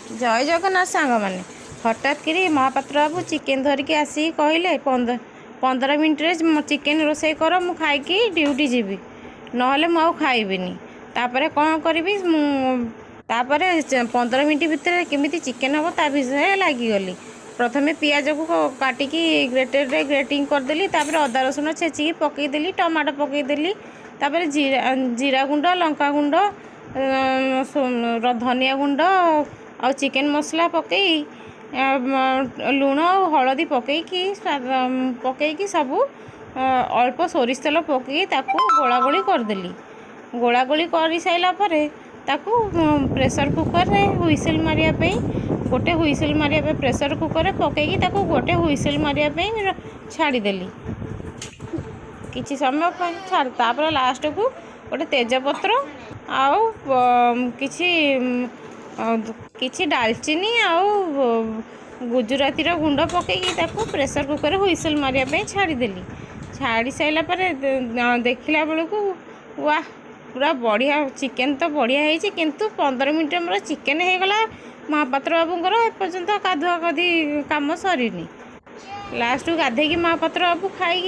जय जगन्नाथ सांग मैंने हठात कि महापात्र बाबू चिकेन धरिकी आसिक कहले 15 मिनट चिकेन रोसे कर मु खाई ड्यूटी जीवी ना मु खाइबिनी तापर कौन करी तापर 15 मिनट भितर केमी चिकेन हम ता विषय लगिगली। प्रथमे पियाज को काटिकी ग्रेटेड ग्रेटिंग करदेली तापर अदा रसुण छेचिकी पकईदेली टमाटो पकईदेली तापर जीरा गुंड लंका गुंड धनिया गुंड आ चिकेन मसला पकई लुण हलदी पकईकी पकईकी सबू अल्प सोरिष तेल पकई ताकू गोलागोली करदेली। गोलागोली कर साइला परे ताकू प्रेशर कुकर रे हुइसिल मारिया पे गोटे हुइसिल मारिया पे प्रेशर कुकर पकईकी ताकू गोटे हुइसिल मारिया पे छाड़ीदेली किछि समय छाड़ तापर लास्ट को गोटे तेजपत्र आउ किछि डालचीनी आउ गुजराती गुंड पकईकी ताकू प्रेशर कुकर हुइसिल मारिया पे छाड़ीदेली। छाड़ी साइला परे देखिला बेलू वाह पूरा बढ़िया चिकेन तो बढ़िया है किंतु 15 मिनट मोर चिकेन हो गला। महापात्र बाबूंकर एपर्यंत गाधुआ गाधी काम सरीनी लास्ट गाधेकी महापात्र बाबू खाई